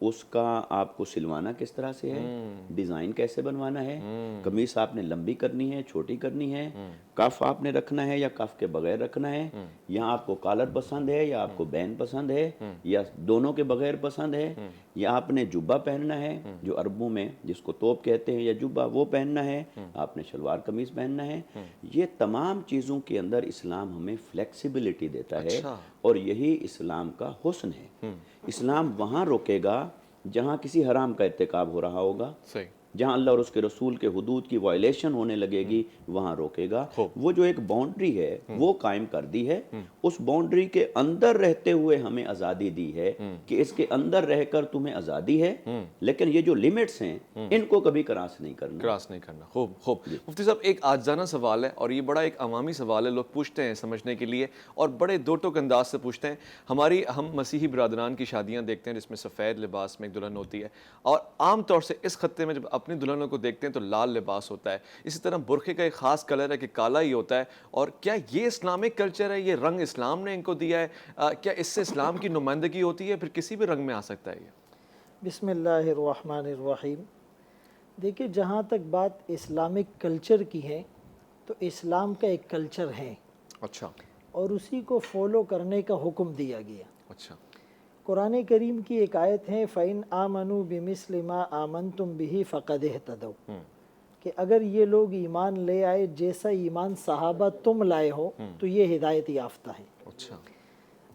اس کا آپ کو سلوانا کس طرح سے ہے، ڈیزائن کیسے بنوانا ہے، قمیص آپ نے لمبی کرنی ہے، چھوٹی کرنی ہے، کف آپ نے رکھنا ہے یا کف کے بغیر رکھنا ہے، یا آپ کو کالر پسند ہے یا آپ کو بین پسند ہے یا دونوں کے بغیر پسند ہے، یا آپ نے جبہ پہننا ہے جو عربوں میں جس کو توپ کہتے ہیں یا جبہ وہ پہننا ہے، آپ نے شلوار قمیص پہننا ہے. یہ تمام چیزوں کے اندر اسلام ہمیں فلیکسیبلٹی دیتا ہے، اور یہی اسلام کا حسن ہے. اسلام وہاں روکے گا جہاں کسی حرام کا ارتکاب ہو رہا ہوگا، جہاں اللہ اور اس کے رسول کے حدود کی وائلیشن ہونے لگے گی وہاں روکے گا. وہ جو ایک باؤنڈری ہے وہ قائم کر دی ہے، اس باؤنڈری کے اندر رہتے ہوئے ہمیں آزادی دی ہے کہ اس کے اندر رہ کر تمہیں آزادی ہے، لیکن یہ جو لیمٹس ہیں ان کو کبھی کراس نہیں کرنا. خوب خوب. مفتی صاحب ایک عاجزانہ سوال ہے اور یہ بڑا ایک عوامی سوال ہے، لوگ پوچھتے ہیں سمجھنے کے لیے اور بڑے دو ٹوک انداز سے پوچھتے ہیں. ہم مسیحی برادران کی شادیاں دیکھتے ہیں جس میں سفید لباس میں ایک دلہن ہوتی ہے، اور عام طور سے اس خطے میں جب اپنی دلہنوں کو دیکھتے ہیں تو لال لباس ہوتا ہے. اسی طرح برقعے کا ایک خاص کلر ہے کہ کالا ہی ہوتا ہے. اور کیا یہ اسلامک کلچر ہے، یہ رنگ اسلام نے ان کو دیا ہے؟ کیا اس سے اسلام کی نمائندگی ہوتی ہے، پھر کسی بھی رنگ میں آ سکتا ہے یہ؟ بسم اللہ الرحمن الرحیم. دیکھیں جہاں تک بات اسلامک کلچر کی ہے تو اسلام کا ایک کلچر ہے، اچھا، اور اسی کو فالو کرنے کا حکم دیا گیا. اچھا. قرآن کریم کی ایک آیت ہے فَإِنْ آمَنُوا بِمِثْلِ مَا آمَنْتُمْ بِهِ فَقَدْ اهْتَدَوْا، کہ اگر یہ لوگ ایمان لے آئے جیسا ایمان صحابہ تم لائے ہو تو یہ ہدایت یافتہ ہے.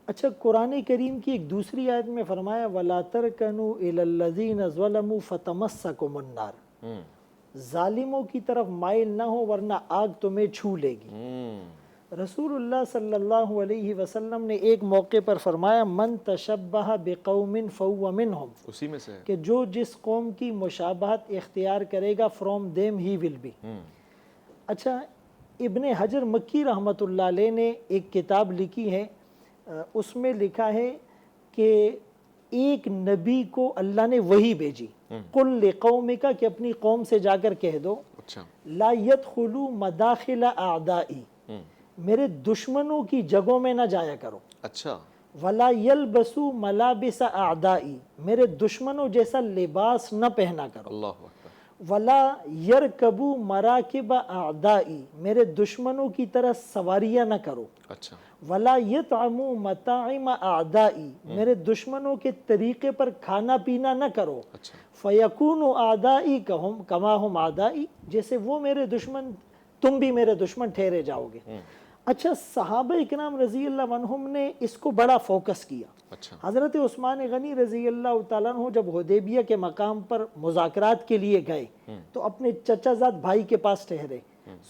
اچھا، قرآن کریم کی ایک دوسری آیت میں فرمایا وَلَا تَرْكَنُوا إِلَى الَّذِينَ ظَلَمُوا فَتَمَسَّكُمُ النَّارُ، ظالموں کی طرف مائل نہ ہو ورنہ آگ تمہیں چھو لے گی. رسول اللہ صلی اللہ علیہ وسلم نے ایک موقع پر فرمایا من تشبہ بقوم فہو منہم، اسی میں سے کہ جو جس قوم کی مشابہت اختیار کرے گا from them he will be. اچھا، ابن حجر مکی رحمۃ اللہ علیہ نے ایک کتاب لکھی ہے، اس میں لکھا ہے کہ ایک نبی کو اللہ نے وحی بھیجی، قل لقومک، کہ اپنی قوم سے جا کر کہہ دو لا يدخلوا مداخل اعدائی، میرے دشمنوں کی جگہوں میں نہ جایا کرو. اچھا. ولا يلبسوا ملابس اعدائی، میرے دشمنوں جیسا لباس نہ پہنا کرو. اللہ اکبر. ولا يركبوا مراکب اعدائی، میرے دشمنوں کی طرح سواریاں نہ کرو. اچھا. ولا يطعموا مطاعم اعدائی، میرے دشمنوں کے طریقے پر کھانا پینا نہ کرو. اچھا. فیکونوا اعدائی کما ہم اعدائی، جیسے وہ میرے دشمن تم بھی میرے دشمن ٹھہرے جاؤ گے. اچھا، صحابہ اکرام رضی اللہ عنہم نے اس کو بڑا فوکس کیا. حضرت عثمان غنی رضی اللہ تعالیٰ عنہ جب حدیبیہ کے مقام پر مذاکرات کے لیے گئے تو اپنے چچا زاد بھائی کے پاس ٹھہرے.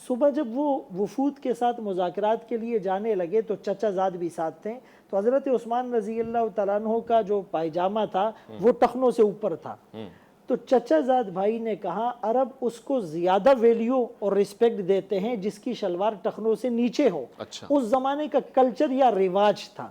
صبح جب وہ وفود کے ساتھ مذاکرات کے لیے جانے لگے تو چچا زاد بھی ساتھ تھے. تو حضرت عثمان رضی اللہ تعالیٰ عنہ کا جو پائجامہ تھا وہ ٹخنوں سے اوپر تھا. تو چچا زاد بھائی نے کہا عرب اس کو زیادہ ویلیو اور رسپیکٹ دیتے ہیں جس کی شلوار ٹخنوں سے نیچے ہو. اس زمانے کا کلچر یا رواج تھا.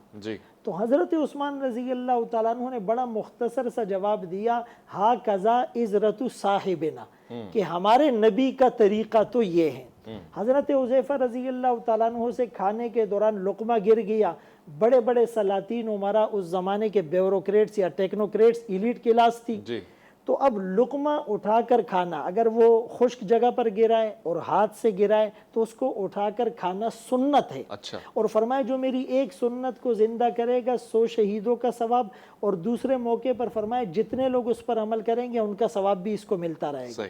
تو حضرت عثمان رضی اللہ تعالیٰ عنہ نے بڑا مختصر سا جواب دیا ہا کذا عزرت صاحبنا، کہ ہمارے نبی کا طریقہ تو یہ ہے. حضرت حذیفہ رضی اللہ تعالیٰ عنہ سے کھانے کے دوران لقمہ گر گیا. بڑے بڑے سلاطین عمرا، اس زمانے کے بیوروکریٹس یا ٹیکنوکریٹس، ایلیٹ کلاس تھی، تو اب لقمہ اٹھا کر کھانا، اگر وہ خشک جگہ پر گرائے اور ہاتھ سے گرائے تو اس کو اٹھا کر کھانا سنت ہے. اور فرمایا جو میری ایک سنت کو زندہ کرے گا 100 شہیدوں کا ثواب، اور دوسرے موقع پر فرمایا جتنے لوگ اس پر عمل کریں گے ان کا ثواب بھی اس کو ملتا رہے گا.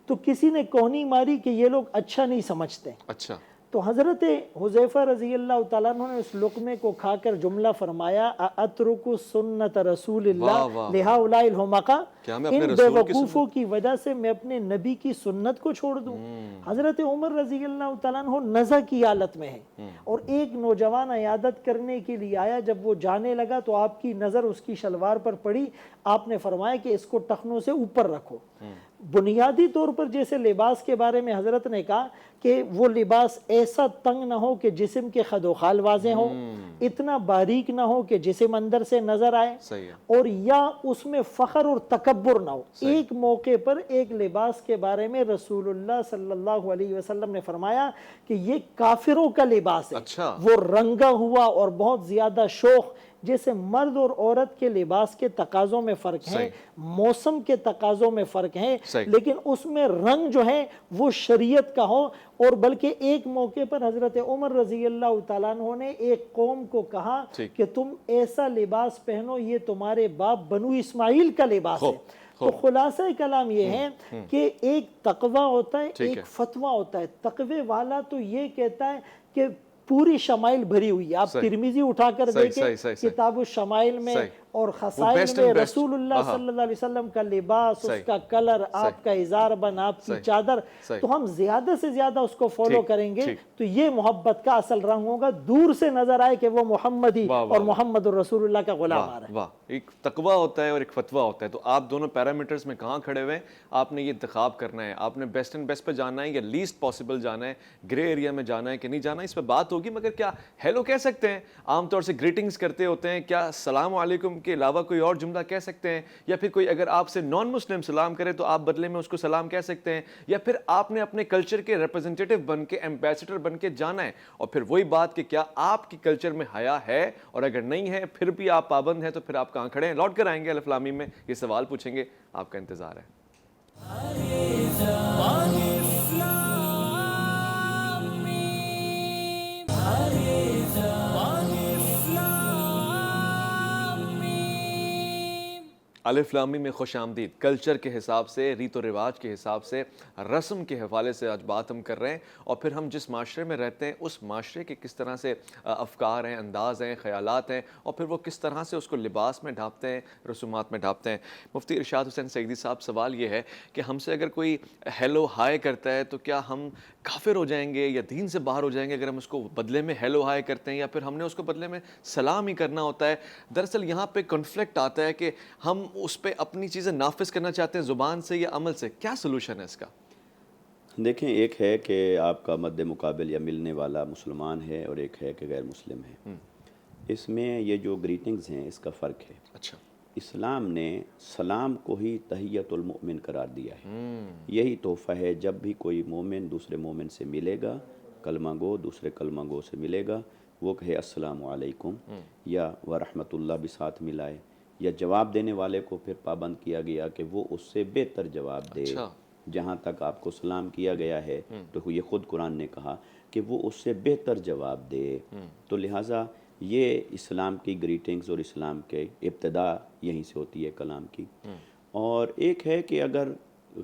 تو کسی نے کونی ماری کہ یہ لوگ اچھا نہیں سمجھتے. تو حضرت حذیفہ رضی اللہ تعالیٰ عنہ نے اس لقمے کو کھا کر جملہ فرمایا اترک سنت رسول اللہ لہؤلاء الحمقاء، ان بے وقوفوں کی وجہ سے میں اپنے نبی کی سنت کو چھوڑ دوں. حضرت عمر رضی اللہ تعالیٰ عنہ نزع کی حالت میں ہے اور ایک نوجوان عیادت کرنے کے لیے آیا. جب وہ جانے لگا تو آپ کی نظر اس کی شلوار پر پڑی. آپ نے فرمایا کہ اس کو ٹخنوں سے اوپر رکھو. بنیادی طور پر جیسے لباس کے بارے میں حضرت نے کہا کہ وہ لباس ایسا تنگ نہ ہو کہ جسم کے خد و خال واضح ہو، اتنا باریک نہ ہو کہ جسم اندر سے نظر آئے، اور یا اس میں فخر اور تکبر نہ ہو. ایک موقع پر ایک لباس کے بارے میں رسول اللہ صلی اللہ علیہ وسلم نے فرمایا کہ یہ کافروں کا لباس ہے. وہ رنگا ہوا اور بہت زیادہ شوخ جیسے مرد اور عورت کے لباس کے تقاضوں میں فرق ہے، موسم کے تقاضوں میں فرق ہے، لیکن اس میں رنگ جو ہے وہ شریعت کا ہو۔ اور بلکہ ایک موقع پر حضرت عمر رضی اللہ تعالیٰ عنہ نے ایک قوم کو کہا کہ تم ایسا لباس پہنو، یہ تمہارے باپ بنو اسماعیل کا لباس ہے۔ تو خلاصہ کلام یہ ہے کہ ایک تقوی ہوتا ہے، ایک فتویٰ ہوتا ہے۔ تقوی والا تو یہ کہتا ہے کہ پوری شمائل بھری ہوئی ہے، آپ ترمذی اٹھا کر دیکھیں کتاب الشمائل میں اور خصائل میں رسول اللہ صلی اللہ علیہ وسلم کا لباس، اس کا کلر، آپ کا ازار بن، آپ کی چادر، تو ہم زیادہ سے زیادہ اس کو فالو کریں گے تو یہ محبت کا اصل رنگ ہوگا، دور سے نظر آئے کہ وہ محمدی اور محمد الرسول اللہ کا غلام آ رہا ہے۔ واہ، ایک تقوی ہوتا ہے اور ایک فتویٰ ہوتا ہے، تو آپ دونوں پیرامیٹرز میں کہاں کھڑے ہوئے ہیں، آپ نے یہ انتخاب کرنا ہے، آپ نے بیسٹ اینڈ بیسٹ پہ جانا ہے یا لیسٹ پاسبل جانا ہے، گرے ایریا میں جانا ہے کہ نہیں جانا، اس پہ بات ہوگی۔ مگر کیا ہیلو کہہ سکتے ہیں؟ عام طور سے گریٹنگز کرتے ہوتے ہیں، کیا السلام علیکم کے علاوہ کوئی اور جملہ کہہ سکتے ہیں؟ یا پھر کوئی اگر آپ سے نان مسلم سلام کرے تو آپ بدلے میں اس کو سلام کہہ سکتے ہیں؟ یا پھر آپ نے اپنے کلچر کے ریپرزنٹیٹیو بن کے، ایمبیسڈر بن کے جانا ہے؟ اور پھر وہی بات کہ کیا آپ کی کلچر میں حیا ہے، اور اگر نہیں ہے پھر بھی آپ پابند ہیں، تو پھر آپ کہاں کھڑے ہیں؟ لوٹ کر آئیں گے الف لام میم میں، یہ سوال پوچھیں گے، آپ کا انتظار ہے۔ الف لام میم میں خوش آمدید۔ کلچر کے حساب سے، ریت و رواج کے حساب سے، رسم کے حوالے سے آج بات ہم کر رہے ہیں، اور پھر ہم جس معاشرے میں رہتے ہیں اس معاشرے کے کس طرح سے افکار ہیں، انداز ہیں، خیالات ہیں، اور پھر وہ کس طرح سے اس کو لباس میں ڈھانپتے ہیں، رسومات میں ڈھانپتے ہیں۔ مفتی ارشاد حسین سعیدی صاحب، سوال یہ ہے کہ ہم سے اگر کوئی ہیلو ہائے کرتا ہے تو کیا ہم کافر ہو جائیں گے یا دین سے باہر ہو جائیں گے اگر ہم اس کو بدلے میں ہیلو ہائے کرتے ہیں، یا پھر ہم نے اس کو بدلے میں سلام ہی کرنا ہوتا ہے؟ دراصل یہاں پہ کنفلکٹ آتا ہے کہ ہم اس پہ اپنی چیزیں نافذ کرنا چاہتے ہیں زبان سے یا عمل سے، کیا سلوشن ہے اس کا؟ دیکھیں، ایک ہے کہ آپ کا مد مقابل یا ملنے والا مسلمان ہے، اور ایک ہے کہ غیر مسلم ہے۔ اس میں یہ جو گریٹنگز ہیں اس کا فرق ہے۔ اچھا، اسلام نے سلام کو ہی تحیۃ المؤمن قرار دیا ہے۔ یہی تحفہ ہے، جب بھی کوئی مومن دوسرے مومن سے ملے گا، کلمہ گو دوسرے کلمہ گو سے ملے گا، وہ کہے السلام علیکم یا ورحمۃ اللہ بھی ساتھ ملائے، یا جواب دینے والے کو پھر پابند کیا گیا کہ وہ اس سے بہتر جواب دے۔ جہاں تک آپ کو سلام کیا گیا ہے تو یہ خود قرآن نے کہا کہ وہ اس سے بہتر جواب دے۔ تو لہٰذا یہ اسلام کی گریٹنگز اور اسلام کے ابتدا یہیں سے ہوتی ہے کلام کی۔ اور ایک ہے کہ اگر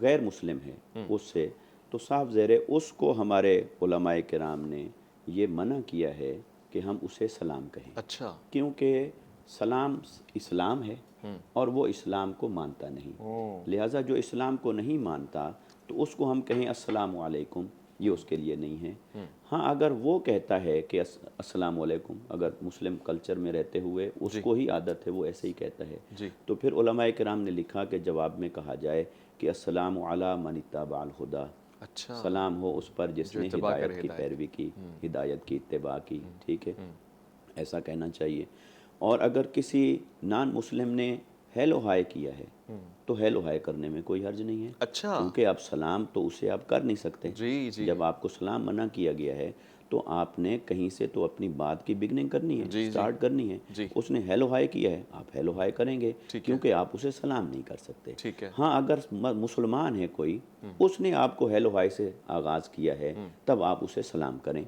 غیر مسلم ہے اس سے، تو صاف ظاہر ہے اس کو ہمارے علماء کرام نے یہ منع کیا ہے کہ ہم اسے سلام کہیں۔ اچھا، کیونکہ سلام اسلام ہے اور وہ اسلام کو مانتا نہیں، لہٰذا جو اسلام کو نہیں مانتا تو اس کو ہم کہیں السلام علیکم، یہ اس کے لیے نہیں ہے۔ ہاں، اگر وہ کہتا ہے کہ السلام علیکم، اگر مسلم کلچر میں رہتے ہوئے اس کو ہی عادت ہے، وہ ایسے ہی کہتا ہے، تو پھر علماء کرام نے لکھا کہ جواب میں کہا جائے کہ السلام علی من اتبع الہدی، سلام ہو اس پر جس نے ہدایت کی پیروی کی، ہدایت کی اتباع کی، ٹھیک ہے، ایسا کہنا چاہیے۔ اور اگر کسی نان مسلم نے ہیلو ہائے کیا ہے تو ہیلو ہائے کرنے میں کوئی حرج نہیں ہے۔ اچھا، کیونکہ آپ سلام تو اسے آپ کر نہیں سکتے۔ جب آپ کو سلام منع کیا گیا ہے تو آپ نے کہیں سے تو اپنی بات کی بگننگ کرنی ہے، سٹارٹ کرنی ہے۔ اس نے ہیلو ہائے کیا ہے، آپ ہیلو ہائے کریں گے، کیونکہ آپ اسے سلام نہیں کر سکتے۔ ہاں، اگر مسلمان ہے کوئی، اس نے آپ کو ہیلو ہائے سے آغاز کیا ہے، تب آپ اسے سلام کریں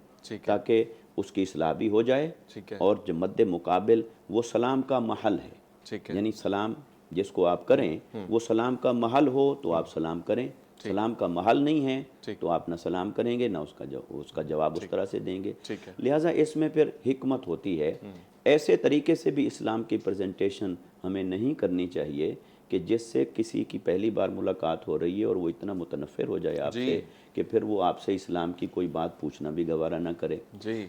تاکہ اس کی اصلاح بھی ہو جائے، اور جو مد مقابل وہ سلام کا محل ہے، یعنی سلام جس کو آپ کریں وہ سلام کا محل ہو تو آپ سلام کریں، سلام کا محل نہیں ہے تو آپ نہ سلام کریں گے نہ اس کا جواب اس طرح سے دیں گے۔ لہٰذا اس میں پھر حکمت ہوتی ہے۔ ایسے طریقے سے بھی اسلام کی پریزنٹیشن ہمیں نہیں کرنی چاہیے کہ جس سے کسی کی پہلی بار ملاقات ہو رہی ہے اور وہ اتنا متنفر ہو جائے آپ سے کہ پھر وہ آپ سے اسلام کی کوئی بات پوچھنا بھی گوارا نہ کرے۔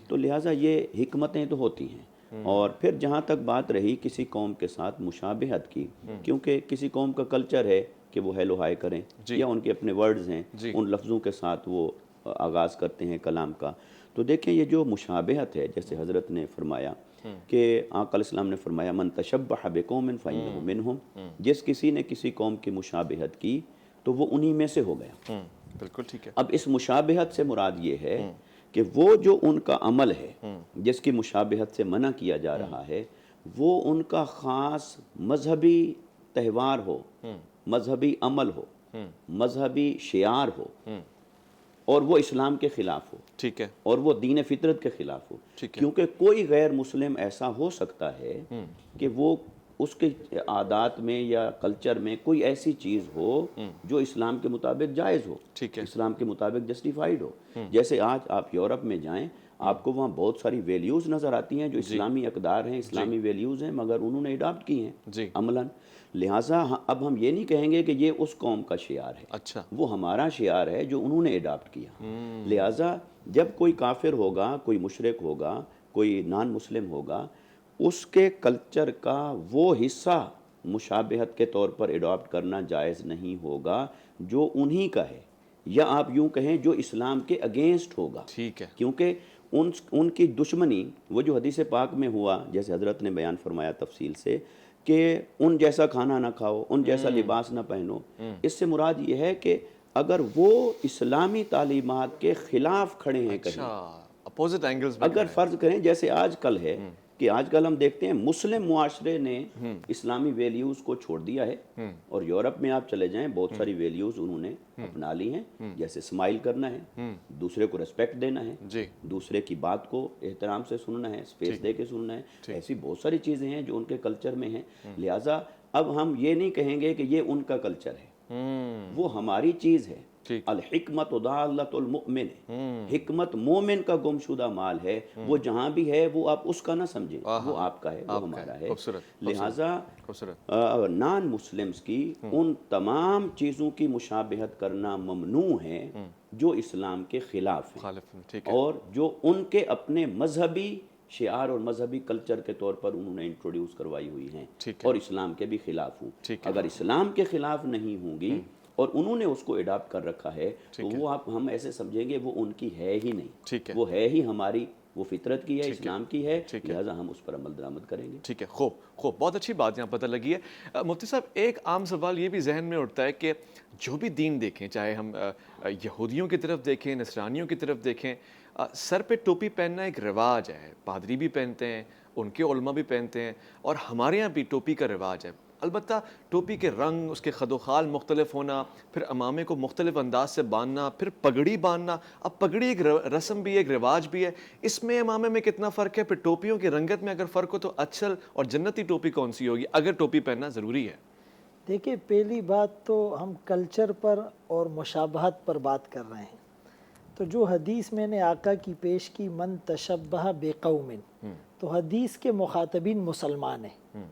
تو لہٰذا یہ حکمتیں تو ہوتی ہیں۔ اور پھر جہاں تک بات رہی کسی قوم کے ساتھ مشابہت کی، کیونکہ کسی قوم کا کلچر ہے کہ وہ ہیلو ہائے کریں، یا ان کے اپنے ورڈز ہیں، ان لفظوں کے ساتھ وہ آغاز کرتے ہیں کلام کا۔ تو دیکھیں یہ جو مشابہت ہے، جیسے حضرت نے فرمایا کہ آقا علیہ السلام نے فرمایا من تشبہ بقوم فإنہ منہم، جس کسی نے کسی قوم کی مشابہت کی تو وہ انہی میں سے ہو گیا۔ بالکل ٹھیک ہے۔ اب اس مشابہت سے مراد یہ ہے کہ وہ جو ان کا عمل ہے جس کی مشابہت سے منع کیا جا رہا ہے، وہ ان کا خاص مذہبی تہوار ہو، مذہبی عمل ہو، مذہبی شعار ہو، اور وہ اسلام کے خلاف ہو، ٹھیک ہے، اور وہ دین فطرت کے خلاف ہو. ٹھیک ہے. کیونکہ کوئی غیر مسلم ایسا ہو سکتا ہے کہ وہ اس کے عادات میں یا کلچر میں کوئی ایسی چیز ہو جو اسلام کے مطابق جائز ہو، ٹھیک ہے. اسلام کے مطابق جسٹیفائیڈ ہو. جیسے آج آپ یورپ میں جائیں، آپ کو وہاں بہت ساری ویلیوز نظر آتی ہیں جو اسلامی اقدار ہیں، اسلامی ویلیوز ہیں، مگر انہوں نے اڈاپٹ کی ہیں جی. عملاً. لہٰذا اب ہم یہ نہیں کہیں گے کہ یہ اس قوم کا شعار ہے، اچھا. وہ ہمارا شعار ہے جو انہوں نے اڈاپٹ کیا. لہٰذا جب کوئی کافر ہوگا، کوئی مشرک ہوگا، کوئی نان مسلم ہوگا، اس کے کلچر کا وہ حصہ مشابہت کے طور پر اڈاپٹ کرنا جائز نہیں ہوگا جو انہی کا ہے، یا آپ یوں کہیں جو اسلام کے اگینسٹ ہوگا. ٹھیک ہے. کیونکہ ان کی دشمنی، وہ جو حدیث پاک میں ہوا، جیسے حضرت نے بیان فرمایا تفصیل سے کہ ان جیسا کھانا نہ کھاؤ، ان جیسا لباس نہ پہنو، اس سے مراد یہ ہے کہ اگر وہ اسلامی تعلیمات کے خلاف کھڑے ہیں کہیں، اچھا، اپوزٹ اینگلز میں اگر فرض کریں جیسے آج کل ہے کہ آج کل ہم دیکھتے ہیں مسلم معاشرے نے اسلامی ویلیوز کو چھوڑ دیا ہے، اور یورپ میں آپ چلے جائیں بہت ساری ویلیوز انہوں نے اپنا لی ہیں، جیسے اسمائل کرنا ہے، دوسرے کو ریسپیکٹ دینا ہے، جی. دوسرے کی بات کو احترام سے سننا ہے، اسپیس دے کے سننا ہے. ایسی بہت ساری چیزیں ہیں جو ان کے کلچر میں ہیں. لہٰذا اب ہم یہ نہیں کہیں گے کہ یہ ان کا کلچر ہے، وہ ہماری چیز ہے. الحکمت ضالۃ المؤمن، حکمت مومن کا گمشدہ مال ہے. وہ جہاں بھی ہے وہ آپ اس کا نہ سمجھیں، وہ آپ کا ہے، وہ ہمارا ہے. لہٰذا نان مسلمز کی ان تمام چیزوں کی مشابہت کرنا ممنوع ہے جو اسلام کے خلاف ہیں، اور جو ان کے اپنے مذہبی شعار اور مذہبی کلچر کے طور پر انہوں نے انٹروڈیوس کروائی ہوئی ہیں، اور اسلام کے بھی خلاف ہوں. اگر اسلام کے خلاف نہیں ہوں گی اور انہوں نے اس کو اڈاپٹ کر رکھا ہے تو وہ ہم ایسے سمجھیں گے وہ ان کی ہے ہی نہیں، وہ ہے ہی ہماری، وہ فطرت کی ہے، اسلام کی ہے. لہٰذا ہم اس پر عمل درآمد کریں گے. ٹھیک ہے. خوب، بہت اچھی بات یہاں پتہ لگی ہے. مفتی صاحب، ایک عام سوال یہ بھی ذہن میں اٹھتا ہے کہ جو بھی دین دیکھیں، چاہے ہم یہودیوں کی طرف دیکھیں، نصرانیوں کی طرف دیکھیں، سر پہ ٹوپی پہننا ایک رواج ہے. پادری بھی پہنتے ہیں، ان کے علماء بھی پہنتے ہیں، اور ہمارے یہاں بھی ٹوپی کا رواج ہے. البتہ ٹوپی کے رنگ، اس کے خد و خال مختلف ہونا، پھر امامے کو مختلف انداز سے باندھنا، پھر پگڑی باندھنا. اب پگڑی ایک رسم بھی ہے، ایک رواج بھی ہے. اس میں امامے میں کتنا فرق ہے؟ پھر ٹوپیوں کی رنگت میں اگر فرق ہو تو اچھل اور جنتی ٹوپی کون سی ہوگی اگر ٹوپی پہننا ضروری ہے؟ دیکھیے، پہلی بات تو ہم کلچر پر اور مشابہت پر بات کر رہے ہیں. تو جو حدیث میں نے آقا کی پیش کی، من تشبہ بقوم، تو حدیث کے مخاطبین مسلمان ہیں.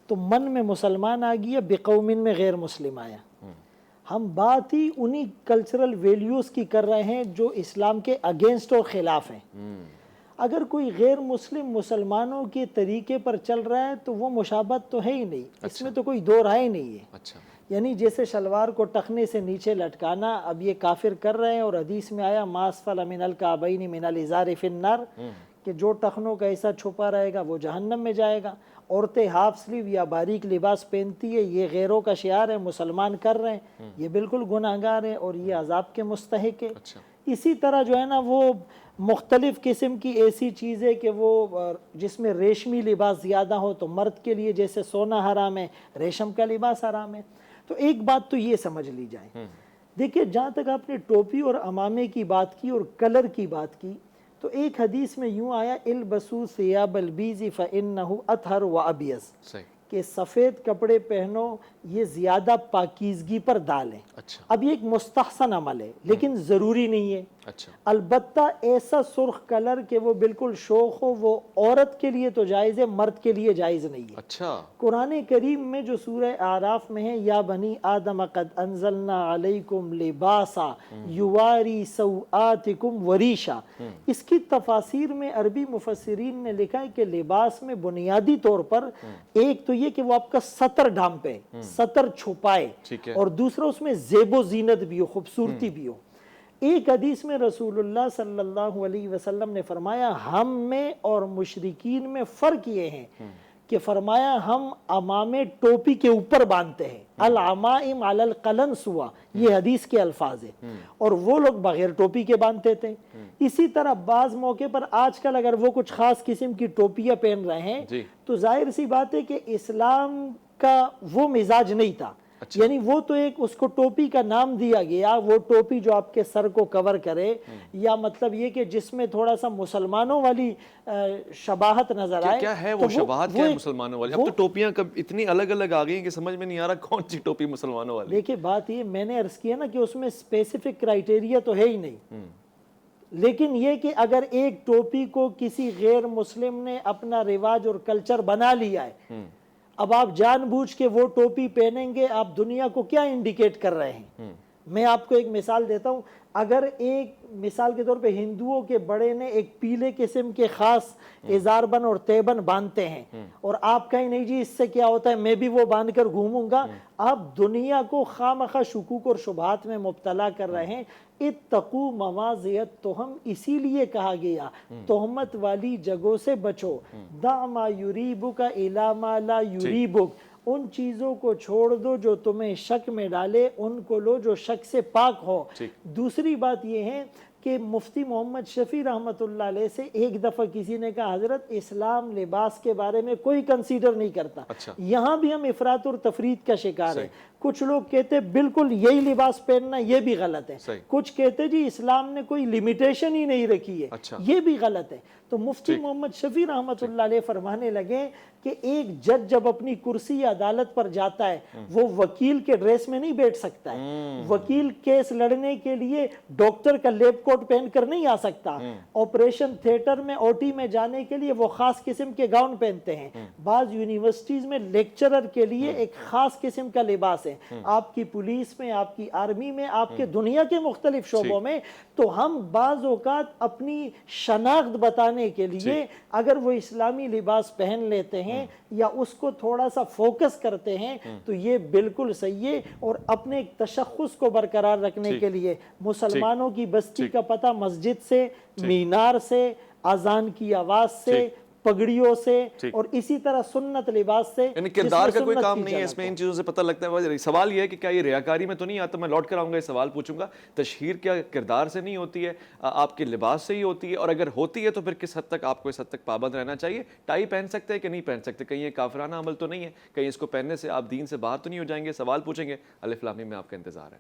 تو من میں مسلمان آ گیا، بقوم میں غیر مسلم آیا. ہم بات ہی انہی کلچرل ویلیوز کی کر رہے ہیں جو اسلام کے اگینسٹ اور خلاف ہیں. اگر کوئی غیر مسلم مسلمانوں کے طریقے پر چل رہا ہے تو وہ مشابہت تو ہے ہی نہیں، اس میں تو کوئی دو رائے نہیں ہے. یعنی جیسے شلوار کو ٹخنے سے نیچے لٹکانا، اب یہ کافر کر رہے ہیں، اور حدیث میں آیا ما اسفل من الکعبین من الازار فی النار، کہ جو ٹخنوں کا ایسا چھپا رہے گا وہ جہنم میں جائے گا. عورتیں ہاف سلیو یا باریک لباس پہنتی ہے، یہ غیروں کا شعار ہے، مسلمان کر رہے ہیں، یہ بالکل گناہگار ہے اور یہ عذاب کے مستحق ہے. اسی طرح جو ہے نا، وہ مختلف قسم کی ایسی چیزیں کہ وہ جس میں ریشمی لباس زیادہ ہو، تو مرد کے لیے جیسے سونا حرام ہے، ریشم کا لباس حرام ہے. تو ایک بات تو یہ سمجھ لی جائے. دیکھیے، جہاں تک آپ نے ٹوپی اور امامے کی بات کی اور کلر کی بات کی، تو ایک حدیث میں یوں آیا، البسوا ثیاب البیض فانہ اطہر وابیض، کہ سفید کپڑے پہنو، یہ زیادہ پاکیزگی پر ڈالیں. اب یہ ایک مستحسن عمل ہے لیکن ضروری نہیں ہے. البتہ ایسا سرخ کلر کہ وہ بالکل شوخ ہو، وہ عورت کے لیے تو جائز ہے، مرد کے لیے جائز نہیں ہے. قرآن کریم میں جو سورہ اعراف میں ہے، یا بنی آدم قد انزلنا علیکم لباسا یواری سوآتکم وریشا، اس کی تفاسیر میں عربی مفسرین نے لکھا ہے کہ لباس میں بنیادی طور پر ایک تو یہ کہ وہ آپ کا ستر ڈھانپے، ستر چھپائے، اور دوسرا اس میں زیب و زینت بھی ہو، خوبصورتی بھی ہو. ایک حدیث میں رسول اللہ صلی اللہ علیہ وسلم نے فرمایا، ہم میں اور مشرکین میں فرق یہ ہے کہ فرمایا ہم امامے ٹوپی کے اوپر باندھتے ہیں، العمائم علی القلن سوا، یہ حدیث کے الفاظ ہیں، اور وہ لوگ بغیر ٹوپی کے باندھتے تھے۔ اسی طرح بعض موقع پر آج کل اگر وہ کچھ خاص قسم کی ٹوپیاں پہن رہے ہیں تو ظاہر سی بات ہے کہ اسلام کا وہ مزاج نہیں تھا، یعنی وہ تو ایک اس کو ٹوپی کا نام دیا گیا، وہ ٹوپی جو آپ کے سر کو کور کرے، یا مطلب یہ کہ جس میں تھوڑا سا مسلمانوں والی شباہت نظر آئے۔ کیا ہے وہ شباہت، کیا ہے مسلمانوں والی؟ اب تو ٹوپیاں کب اتنی الگ الگ آ گئی ہیں کہ سمجھ میں نہیں آ رہا کون سی ٹوپی مسلمانوں والی۔ دیکھیں بات یہ میں نے عرض کیا نا کہ اس میں اسپیسیفک کرائیٹیریا تو ہے ہی نہیں، لیکن یہ کہ اگر ایک ٹوپی کو کسی غیر مسلم نے اپنا رواج اور کلچر بنا لیا ہے، اب آپ جان بوجھ کے وہ ٹوپی پہنیں گے، آپ دنیا کو کیا انڈیکیٹ کر رہے ہیں؟ میں آپ کو ایک مثال دیتا ہوں، اگر ایک مثال کے طور پہ ہندوؤں کے بڑے نے ایک پیلے قسم کے خاص ازاربند اور تیبن باندھتے ہیں، اور آپ کہیں نہیں جی اس سے کیا ہوتا ہے میں بھی وہ باندھ کر گھوموں گا، آپ دنیا کو خامخواہ شکوک اور شبہات میں مبتلا کر رہے ہیں۔ اتقوا مواضع تہم، اسی لیے کہا گیا تہمت والی جگہوں سے بچو، دع ما یریبک الی ما لا یریبک، ان چیزوں کو چھوڑ دو جو تمہیں شک میں ڈالے، ان کو لو جو شک سے پاک ہو۔ دوسری بات یہ ہے کہ مفتی محمد شفیع رحمۃ اللہ علیہ سے ایک دفعہ کسی نے کہا حضرت اسلام لباس کے بارے میں کوئی کنسیڈر نہیں کرتا، یہاں بھی ہم افراط اور تفریط کا شکار ہیں۔ کچھ لوگ کہتے بالکل یہی لباس پہننا یہ بھی غلط ہے، کچھ کہتے جی اسلام نے کوئی لمیٹیشن ہی نہیں رکھی ہے، یہ بھی غلط ہے۔ تو مفتی محمد شفیع رحمۃ اللہ علیہ فرمانے لگے کہ ایک جج جب اپنی کرسی عدالت پر جاتا ہے وہ وکیل کے ڈریس میں نہیں بیٹھ سکتا ہے، وکیل کیس لڑنے کے لیے ڈاکٹر کا لیب کوٹ پہن کر نہیں آ سکتا، آپریشن تھیٹر میں اوٹی میں جانے کے لیے وہ خاص قسم کے گاؤن پہنتے ہیں، بعض یونیورسٹیز میں لیکچرر کے لیے ایک خاص قسم کا لباس ہے، آپ کی پولیس میں، آپ کی آرمی میں، آپ کے دنیا کے مختلف شعبوں میں۔ تو ہم بعض اوقات اپنی شناخت بتانے کے لیے اگر وہ اسلامی لباس پہن لیتے ہیں یا اس کو تھوڑا سا فوکس کرتے ہیں تو یہ بالکل صحیح ہے، اور اپنے ایک تشخص کو برقرار رکھنے کے لیے مسلمانوں کی بستی کا پتہ مسجد سے، مینار سے، اذان کی آواز سے، پگڑیوں سے، اور اسی طرح سنت لباس سے، یعنی کردار کا کوئی کام نہیں ہے اس میں، ان چیزوں سے پتہ لگتا ہے۔ سوال یہ ہے کہ کیا یہ ریاکاری میں تو نہیں آتا؟ میں لوٹ کر آؤں گا، یہ سوال پوچھوں گا، تشہیر کیا کردار سے نہیں ہوتی ہے، آپ کے لباس سے ہی ہوتی ہے؟ اور اگر ہوتی ہے تو پھر کس حد تک آپ کو اس حد تک پابند رہنا چاہیے؟ ٹائی پہن سکتے ہیں کہ نہیں پہن سکتے؟ کہیں یہ کافرانہ عمل تو نہیں ہے؟ کہیں اس کو پہننے سے آپ دین سے باہر تو نہیں ہو جائیں گے؟ سوال پوچھیں گے، الف لام میم میں آپ کا انتظار ہے۔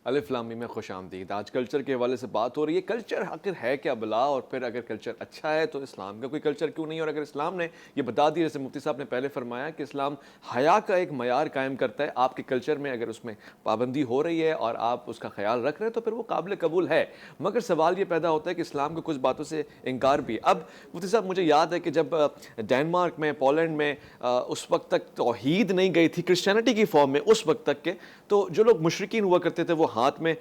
الف لام میم میں خوش آمدید۔ آج کلچر کے حوالے سے بات ہو رہی ہے، کلچر آخر ہے کیا بلا، اور پھر اگر کلچر اچھا ہے تو اسلام کا کوئی کلچر کیوں نہیں؟ اور اگر اسلام نے یہ بتا دیا، جیسے مفتی صاحب نے پہلے فرمایا کہ اسلام حیا کا ایک معیار قائم کرتا ہے، آپ کے کلچر میں اگر اس میں پابندی ہو رہی ہے اور آپ اس کا خیال رکھ رہے ہیں تو پھر وہ قابل قبول ہے۔ مگر سوال یہ پیدا ہوتا ہے کہ اسلام کو کچھ باتوں سے انکار بھی ہے۔ اب مفتی صاحب مجھے یاد ہے کہ جب ڈینمارک میں، پولینڈ میں اس وقت تک توحید نہیں گئی تھی کرسچینٹی کی فارم میں، اس وقت تک کے تو جو لوگ مشرکین ہوا کرتے تھے وہ ہاتھ میں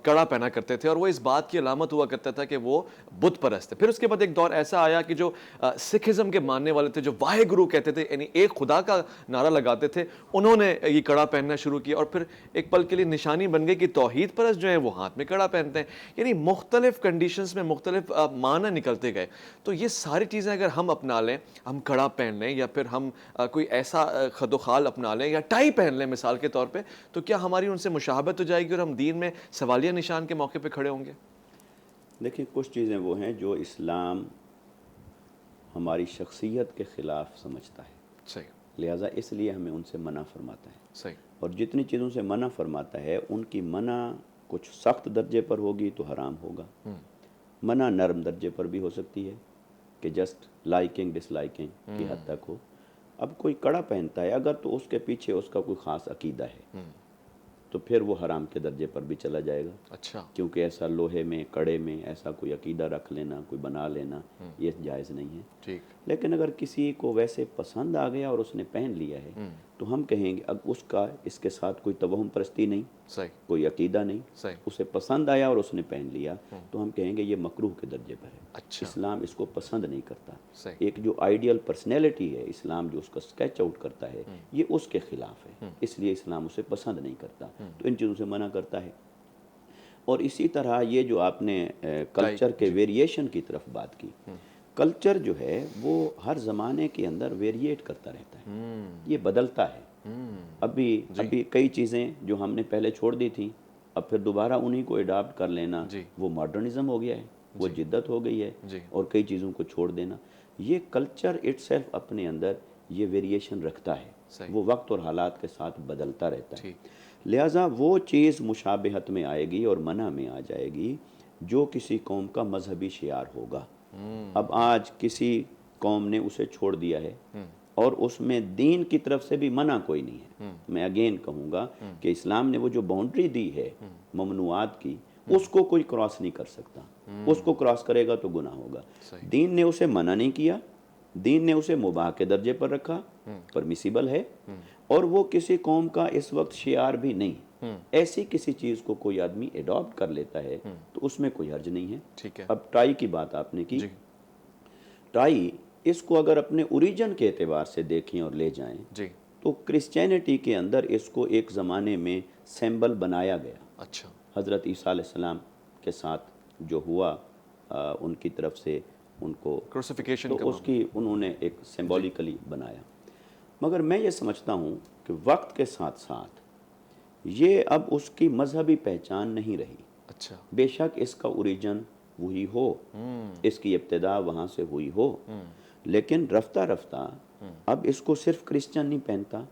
کڑا پہنا کرتے تھے، اور وہ اس بات کی علامت ہوا کرتا تھا کہ وہ بت پرست ہے۔ پھر اس کے بعد ایک دور ایسا آیا کہ جو سکھزم کے ماننے والے تھے، جو واحے گرو کہتے تھے، یعنی ایک خدا کا نعرہ لگاتے تھے، انہوں نے یہ کڑا پہننا شروع کیا، اور پھر ایک پل کے لیے نشانی بن گئی کہ توحید پرست جو ہیں وہ ہاتھ میں کڑا پہنتے ہیں۔ یعنی مختلف کنڈیشنز میں مختلف معنی نکلتے گئے۔ تو یہ ساری چیزیں اگر ہم اپنا لیں، ہم کڑا پہن لیں، یا پھر ہم کوئی ایسا خد و خال اپنا لیں، یا ٹائی پہن لیں مثال کے طور پہ، تو کیا ہماری ان سے مشابہت ہو جائے گی اور ہم دین میں سوالیہ نشان کے موقع پہ کھڑے ہوں گے؟ دیکھیں کچھ چیزیں وہ ہیں جو اسلام ہماری شخصیت کے خلاف سمجھتا ہے، صحیح، لہٰذا اس لیے ہمیں ان سے منع فرماتا ہے۔ صحیح، اور جتنی چیزوں سے منع فرماتا ہے ان کی منع کچھ سخت درجے پر ہوگی تو حرام ہوگا، منع نرم درجے پر بھی ہو سکتی ہے کہ جسٹ لائکنگ ڈس لائکنگ کی حد تک ہو۔ اب کوئی کڑا پہنتا ہے اگر تو اس کے پیچھے اس کا کوئی خاص عقیدہ ہے تو پھر وہ حرام کے درجے پر بھی چلا جائے گا۔ اچھا، کیونکہ ایسا لوہے میں، کڑے میں ایسا کوئی عقیدہ رکھ لینا، کوئی بنا لینا، یہ جائز نہیں ہے۔ ٹھیک، لیکن اگر کسی کو ویسے پسند آ گیا اور اس نے پہن لیا ہے تو ہم کہیں گے اب اس کا اس کے ساتھ کوئی توہم پرستی نہیں، صحیح کوئی عقیدہ نہیں، صحیح اسے پسند آیا اور اس نے پہن لیا تو ہم کہیں گے یہ مکروہ کے درجے پر ہے، اچھا اسلام اس کو پسند نہیں کرتا۔ صحیح ایک جو آئیڈیل پرسنالٹی ہے اسلام جو اس کا اسکیچ آؤٹ کرتا ہے یہ اس کے خلاف ہے، اس لیے اسلام اسے پسند نہیں کرتا، تو ان چیزوں سے منع کرتا ہے۔ اور اسی طرح یہ جو آپ نے کلچر کے ویریشن کی طرف بات کی، کلچر جو ہے وہ ہر زمانے کے اندر ویریٹ کرتا رہتا ہے، یہ بدلتا ہے۔ ابھی کئی چیزیں جو ہم نے پہلے چھوڑ دی تھیں اب پھر دوبارہ انہی کو اڈاپٹ کر لینا وہ ماڈرنزم ہو گیا ہے، وہ جدت ہو گئی ہے، اور کئی چیزوں کو چھوڑ دینا، یہ کلچر اٹ سیلف اپنے اندر یہ ویریشن رکھتا ہے، وہ وقت اور حالات کے ساتھ بدلتا رہتا ہے۔ لہٰذا وہ چیز مشابہت میں آئے گی اور منع میں آ جائے گی جو کسی قوم کا مذہبی شعار ہوگا۔ اب آج کسی قوم نے اسے چھوڑ دیا ہے اور اس میں دین کی طرف سے بھی منع کوئی نہیں ہے، میں اگین کہوں گا کہ اسلام نے وہ جو باؤنڈری دی ہے ممنوعات کی اس کو کوئی کراس نہیں کر سکتا، اس کو کراس کرے گا تو گناہ ہوگا۔ دین نے اسے منع نہیں کیا، دین نے اسے مباح کے درجے پر رکھا، پرمیسیبل ہے، اور وہ کسی قوم کا اس وقت شعار بھی نہیں۔ ایسی کسی چیز کو کوئی آدمی ایڈاپٹ کر لیتا ہے تو اس میں کوئی حرج نہیں ہے۔ اب ٹائی کی بات آپ نے کی، ٹائی اس کو اگر اپنے اوریجن کے اعتبار سے دیکھیں اور لے جائیں تو کرسچینٹی کے اندر اس کو ایک زمانے میں سیمبل بنایا گیا۔ اچھا حضرت عیسیٰ علیہ السلام کے ساتھ جو ہوا ان کی طرف سے ان کو کروسیفیکیشن تو اس کی انہوں نے ایک سمبولیکلی بنایا، مگر میں یہ سمجھتا ہوں کہ وقت کے ساتھ ساتھ یہ اب اس کی مذہبی پہچان نہیں رہی۔ اچھا بے شک اس کا اوریجن وہی ہو، اس کی ابتدا وہاں سے ہوئی ہو، لیکن رفتہ رفتہ اب اس کو صرف کرسچن نہیں پہنتا،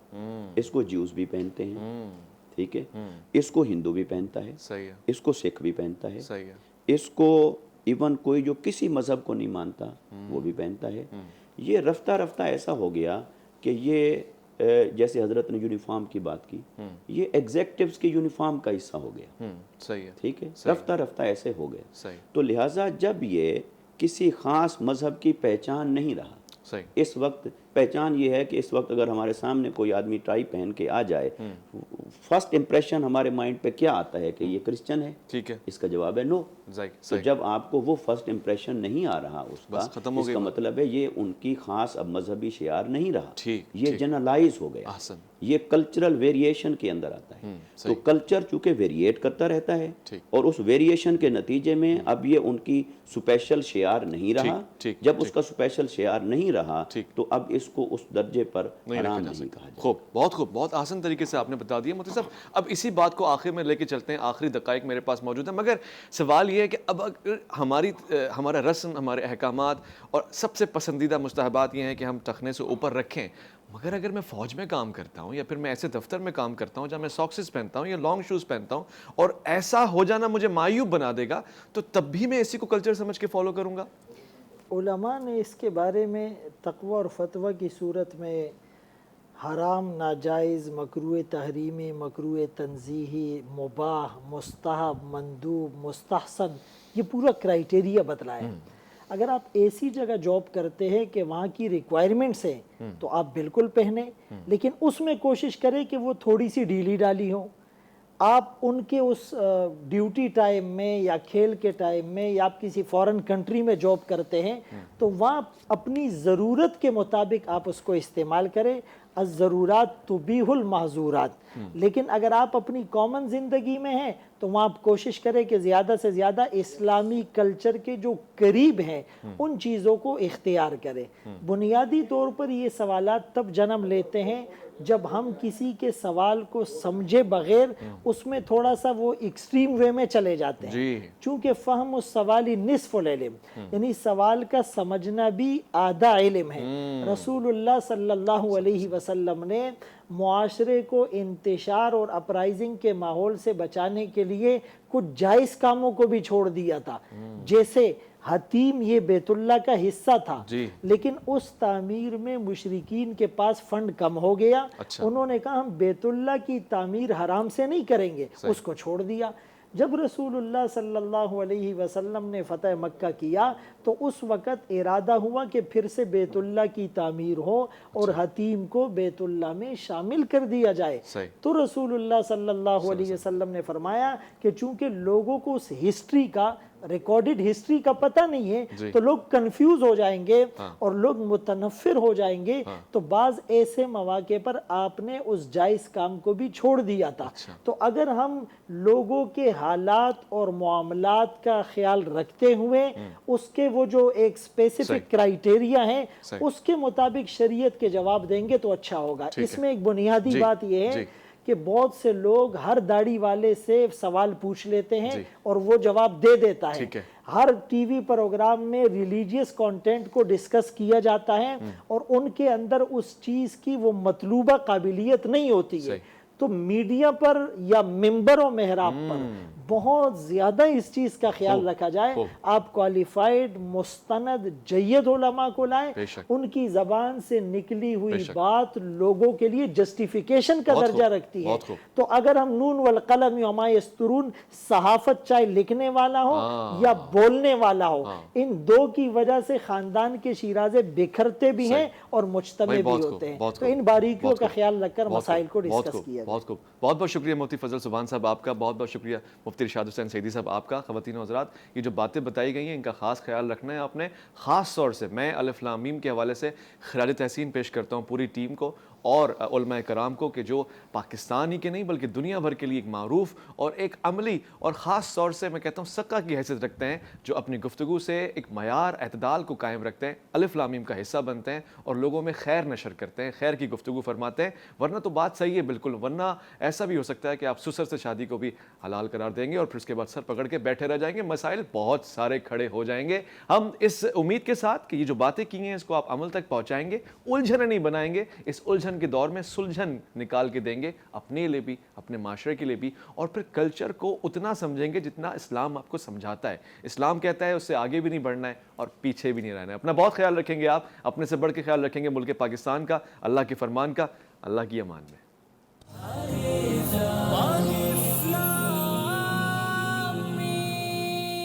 اس کو جیوز بھی پہنتے ہیں، ٹھیک ہے، اس کو ہندو بھی پہنتا ہے، صحیح ہے اس کو سکھ بھی پہنتا ہے، صحیح ہے اس کو ایون کوئی جو کسی مذہب کو نہیں مانتا وہ بھی پہنتا ہے۔ یہ رفتہ رفتہ ایسا ہو گیا کہ یہ جیسے حضرت نے یونیفارم کی بات کی، یہ ایگزیکٹوز کی یونیفارم کا حصہ ہو گیا، صحیح ہے ٹھیک ہے، رفتہ رفتہ ایسے ہو گئے۔ صحیح تو لہٰذا جب یہ کسی خاص مذہب کی پہچان نہیں رہا، صحیح اس وقت پہچان یہ ہے کہ اس وقت اگر ہمارے سامنے کوئی آدمی ٹائی پہن کے آ جائے، فرسٹ امپریشن ہمارے مائنڈ پہ کیا آتا ہے کہ یہ کرسچن ہے؟ ٹھیک ہے اس کا جواب ہے نو۔ تو جب آپ کو وہ فرسٹ امپریشن نہیں آ رہا اس کا، اس کا مطلب ہے یہ ان کی خاص اب مذہبی شعار نہیں رہا، یہ جنرلائز ہو گیا، یہ کلچرل ویریشن کے اندر آتا ہے۔ تو کلچر چونکہ ویریٹ کرتا رہتا ہے اور اس ویریشن کے نتیجے میں اب یہ ان کی سپیشل شعار نہیں رہا، جب اس کا سپیشل شعار نہیں رہا تو اب اس کو اس درجے پر حرام نہیں کہا جائے۔ خوب، بہت آسان طریقے سے آپ نے بتا دیا مفتی صاحب۔ اب اسی بات کو آخر میں لے کے چلتے ہیں، آخری دقائق میرے پاس موجود ہیں، مگر سوال یہ ہے کہ اب ہمارا رسم، ہمارے احکامات اور سب سے پسندیدہ مستحبات یہ ہیں کہ ہم ٹخنے سے اوپر رکھیں، مگر اگر میں فوج میں کام کرتا ہوں یا پھر میں ایسے دفتر میں کام کرتا ہوں جہاں میں ساکسز پہنتا ہوں یا لانگ شوز پہنتا ہوں اور ایسا ہو جانا مجھے معیوب بنا دے گا، تو تب بھی میں اسی کو کلچر سمجھ کے فالو کروں گا؟ علماء نے اس کے بارے میں تقوی اور فتویٰ کی صورت میں حرام، ناجائز، مکروہ تحریمی، مکروہ تنزیہی، مباح، مستحب، مندوب، مستحسن، یہ پورا کرائیٹیریا بتلایا۔ اگر آپ ایسی جگہ جاب کرتے ہیں کہ وہاں کی ریکوائرمنٹس ہیں تو آپ بالکل پہنیں، لیکن اس میں کوشش کریں کہ وہ تھوڑی سی ڈھیلی ڈالی ہوں۔ آپ ان کے اس ڈیوٹی ٹائم میں یا کھیل کے ٹائم میں یا آپ کسی فورن کنٹری میں جاب کرتے ہیں تو وہاں اپنی ضرورت کے مطابق آپ اس کو استعمال کریں، الضرورات تبیح المحظورات۔ لیکن اگر آپ اپنی کامن زندگی میں ہیں تو وہاں آپ کوشش کریں کہ زیادہ سے زیادہ اسلامی کلچر کے جو قریب ہیں ان چیزوں کو اختیار کریں۔ بنیادی طور پر یہ سوالات تب جنم لیتے ہیں جب ہم کسی کے سوال کو سمجھے بغیر اس میں تھوڑا سا وہ ایکسٹریم وے میں چلے جاتے ہیں، چونکہ فہم السوال نصف العلم، یعنی سوال کا سمجھنا بھی آدھا علم ہے۔ رسول اللہ صلی اللہ علیہ وسلم نے معاشرے کو انتشار اور اپرائزنگ کے ماحول سے بچانے کے لیے کچھ جائز کاموں کو بھی چھوڑ دیا تھا، جیسے حتیم یہ بیت اللہ کا حصہ تھا، لیکن اس تعمیر میں مشرکین کے پاس فنڈ کم ہو گیا، انہوں نے کہا ہم بیت اللہ کی تعمیر حرام سے نہیں کریں گے، اس کو چھوڑ دیا۔ جب رسول اللہ صلی اللہ علیہ وسلم نے فتح مکہ کیا تو اس وقت ارادہ ہوا کہ پھر سے بیت اللہ کی تعمیر ہو اور حتیم کو بیت اللہ میں شامل کر دیا جائے. تو رسول اللہ صلی اللہ علیہ وسلم نے فرمایا کہ چونکہ لوگوں کو اس ہسٹری کا ریکارڈڈ ہسٹری کا پتہ نہیں ہے تو لوگ کنفیوز ہو جائیں گے اور لوگ متنفر ہو جائیں گے, تو بعض ایسے مواقع پر آپ نے اس جائز کام کو بھی چھوڑ دیا تھا. تو اگر ہم لوگوں کے حالات اور معاملات کا خیال رکھتے ہوئے اس کے وہ جو ایک اسپیسیفک کرائیٹیریا ہیں اس کے مطابق شریعت کے جواب دیں گے تو اچھا ہوگا. اس میں ایک بنیادی بات یہ ہے کہ بہت سے لوگ ہر داڑھی والے سے سوال پوچھ لیتے ہیں اور وہ جواب دے دیتا ہے. ہر ٹی وی پروگرام میں ریلیجیس کانٹینٹ کو ڈسکس کیا جاتا ہے اور ان کے اندر اس چیز کی وہ مطلوبہ قابلیت نہیں ہوتی ہے. تو میڈیا پر یا ممبر و محراب پر بہت زیادہ اس چیز کا خیال رکھا جائے. آپ کوالیفائڈ مستند جید علماء کو لائیں, ان کی زبان سے نکلی ہوئی بات لوگوں کے لیے جسٹیفیکیشن کا درجہ رکھتی ہے. تو اگر ہم نون والقلم وما یسطرون صحافت چاہے لکھنے والا ہو یا بولنے والا ہو, ان دو کی وجہ سے خاندان کے شیرازے بکھرتے بھی ہیں اور مجتمع بھی ہوتے ہیں. تو ان باریکیوں کا خیال رکھ کر مسائل کو ڈسکس کیا. بہت خوب, بہت بہت شکریہ مفتی فضل سبحان صاحب آپ کا, بہت بہت شکریہ مفتی ارشاد حسین سیدی صاحب آپ کا. خواتین و حضرات, یہ جو باتیں بتائی گئی ہیں ان کا خاص خیال رکھنا ہے آپ نے. خاص طور سے میں الف لام میم کے حوالے سے خراج تحسین پیش کرتا ہوں پوری ٹیم کو اور علماء کرام کو کہ جو پاکستان ہی کے نہیں بلکہ دنیا بھر کے لیے ایک معروف اور ایک عملی اور خاص طور سے میں کہتا ہوں سکہ کی حیثیت رکھتے ہیں, جو اپنی گفتگو سے ایک معیار اعتدال کو قائم رکھتے ہیں, الف لام میم کا حصہ بنتے ہیں اور لوگوں میں خیر نشر کرتے ہیں, خیر کی گفتگو فرماتے ہیں. ورنہ تو بات صحیح ہے بالکل, ورنہ ایسا بھی ہو سکتا ہے کہ آپ سسر سے شادی کو بھی حلال قرار دیں گے اور پھر اس کے بعد سر پکڑ کے بیٹھے رہ جائیں گے, مسائل بہت سارے کھڑے ہو جائیں گے. ہم اس امید کے ساتھ کہ یہ جو باتیں کی ہیں اس کو آپ عمل تک پہنچائیں گے, الجھن نہیں بنائیں گے, اس الجھن کے دور میں سلجھن نکال کے دیں گے اپنے لیے بھی اپنے معاشرے کے لیے بھی, اور پھر کلچر کو اتنا سمجھیں گے جتنا اسلام آپ کو سمجھاتا ہے. اسلام کہتا ہے اس سے آگے بھی نہیں بڑھنا ہے اور پیچھے بھی نہیں رہنا ہے. اپنا بہت خیال رکھیں گے آپ, اپنے سے بڑھ کے خیال رکھیں گے ملک پاکستان کا, اللہ کے فرمان کا. اللہ کی امان میں.